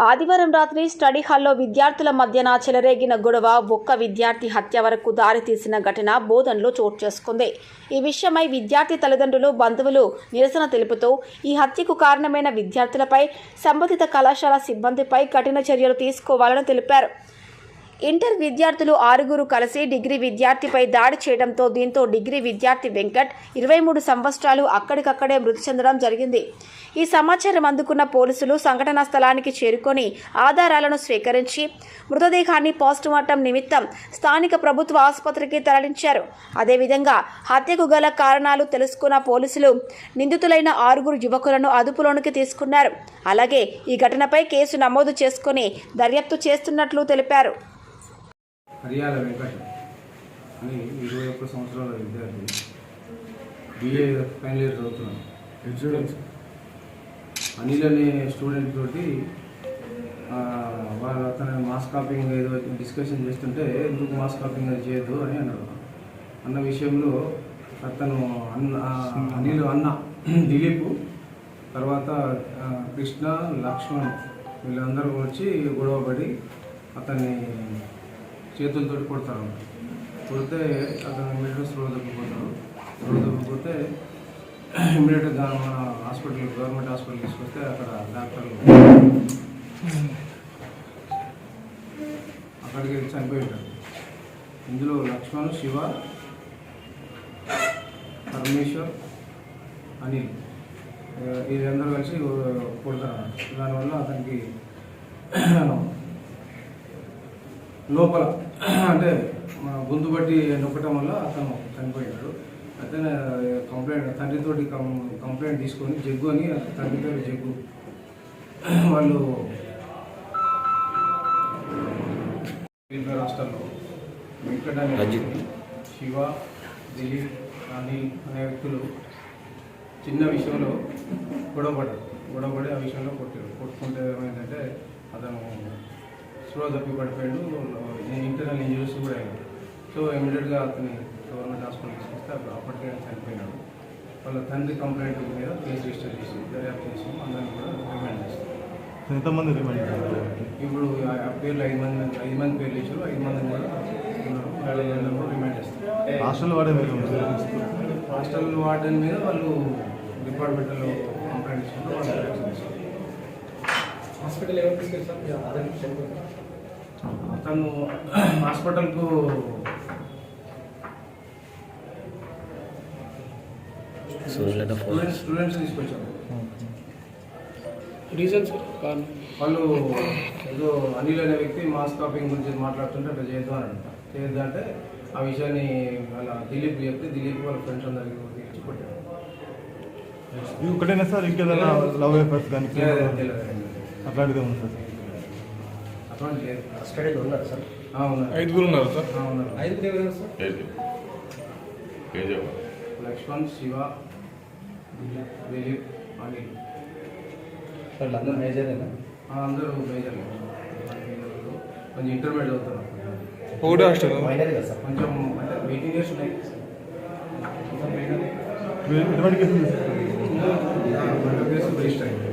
ఆదివారం రాత్రి స్టడీ హాల్లో విద్యార్థుల మధ్యన చెలరేగిన గొడవ ఒక్క విద్యార్థి హత్య వరకు దారితీసిన ఘటన బోధన్లో చోటు చేసుకుంది. ఈ విషయమై విద్యార్థి తల్లిదండ్రులు, బంధువులు నిరసన తెలుపుతూ ఈ హత్యకు కారణమైన విద్యార్థులపై, సంబంధిత కళాశాల సిబ్బందిపై కఠిన చర్యలు తీసుకోవాలని తెలిపారు. ఇంటర్ విద్యార్థులు 6 కలిసి డిగ్రీ విద్యార్థిపై దాడి చేయడంతో దీంతో డిగ్రీ విద్యార్థి వెంకట్ 23 సంవత్సరాలు అక్కడికక్కడే మృతి చెందడం జరిగింది. ఈ సమాచారం అందుకున్న పోలీసులు సంఘటనా స్థలానికి చేరుకొని ఆధారాలను స్వీకరించి మృతదేహాన్ని పోస్టుమార్టం నిమిత్తం స్థానిక ప్రభుత్వ ఆసుపత్రికి తరలించారు. అదేవిధంగా హత్యకు గల కారణాలు తెలుసుకున్న పోలీసులు నిందితులైన 6 యువకులను అదుపులోనికి తీసుకున్నారు. అలాగే ఈ ఘటనపై కేసు నమోదు చేసుకుని దర్యాప్తు చేస్తున్నట్లు తెలిపారు. హరియాల వెంకట్ అని 21 సంవత్సరాల విద్యార్థి, BA ఫైనల్ ఇయర్ చదువుతున్నాను. ఇన్సూరెన్స్ అనిల్ అనే స్టూడెంట్ తోటి వాళ్ళు అతను మాస్ కాపింగ్ ఏదో డిస్కషన్ చేస్తుంటే ఎందుకు మాస్ కాపింగ్ చేయొద్దు అని అన్నాడు. అన్న విషయంలో అతను అనిల్ అన్న దిలీప్, తర్వాత కృష్ణ, లక్ష్మణ్ వీళ్ళందరూ వచ్చి గొడవపడి అతన్ని చేతులతో కొడతారు. కొడితే అతను ఇమీడియట్గా స్లో దొరికిపోతే ఇమీడియట్గా మన హాస్పిటల్, గవర్నమెంట్ హాస్పిటల్ తీసుకొస్తే అక్కడ డాక్టర్లు అక్కడికి చనిపోయి ఉంటారు. ఇందులో లక్ష్మణ్, శివ, పరమేశ్వర్, అనిల్ వీళ్ళందరూ కలిసి కొడతారు. దానివల్ల అతనికి లోపల అంటే గొంతు బట్టి నొక్కటం వల్ల అతను చనిపోయాడు. అయితే తండ్రితోటి కంప్లైంట్ తీసుకొని జగ్గు అని, తండ్రి పేరు జగ్గు, వాళ్ళు రాష్ట్రాల్లో వెంకట అనే శివ, దిలీప్, అనిల్ అనే వ్యక్తులు చిన్న విషయంలో గొడవపడి ఆ విషయంలో కొట్టుకుంటే ఏమైందంటే అతను స్లో తప్పి పడిపోయాడు. ఇంటర్నల్ ఇంజరీస్ కూడా అయ్యాడు. సో ఇమీడియట్గా అతని గవర్నమెంట్ హాస్పిటల్ తీసుకొస్తే అప్పటికే చనిపోయినాడు. వాళ్ళ తండ్రి కంప్లైంట్ మీద కేసు రిజిస్టర్ చేసి దర్యాప్తు చేసి అందరినీ కూడా రిమాండ్ చేస్తారు. ఎంతమంది రిమాండ్ చేస్తారు? ఇప్పుడు ఆ పేర్లు 5 మంది పేర్లు ఇచ్చారు. 5 మంది కూడా ఉన్నారు. కూడా రిమాండ్ చేస్తారు. హాస్టల్ వార్డెన్ మీద వాళ్ళు డిపార్ట్మెంట్లో కంప్లైంట్ ఇచ్చారు. వాళ్ళు హాస్పిటల్ ఎవరు తీసుకెళ్తారు? అతను హాస్పిటల్కు స్టూడెంట్స్ తీసుకొచ్చారు. రీజన్స్ వాళ్ళు ఏదో అనిల్ అనే వ్యక్తి మాస్ కాపింగ్ గురించి మాట్లాడుతుంటే అట్లా చేయొద్దు అని చేయొద్దు అంటే ఆ విషయాన్ని వాళ్ళ దిలీప్ చెప్తే దిలీప్ వాళ్ళ ఫ్రెండ్స్ అందరికీ కొట్టాడు. ఒకటేనా సార్? ఇంకేదైనా లవ్ అఫేర్స్ కానీ అట్లాంటిది ఉంది సార్? అటువంటి స్టడీలో ఉన్నారు సార్? ఉన్నారు. 5 ఉన్నారు సార్? ఉన్నారు. 5 ఎవరు సార్? లక్ష్మణ్, శివ, దిలీప్, అనిల్ అందరూ మేజరేనా? అందరూ మేజర్. కొంచెం ఇంటర్మీడియట్ అవుతున్నారు. ఒకటే హాస్టల్ మైనర్ కదా సార్? కొంచెం అంటే 18 years ఉన్నాయి. ఎటువంటి కేసులు కేసు రిజిస్టర్ అయింది.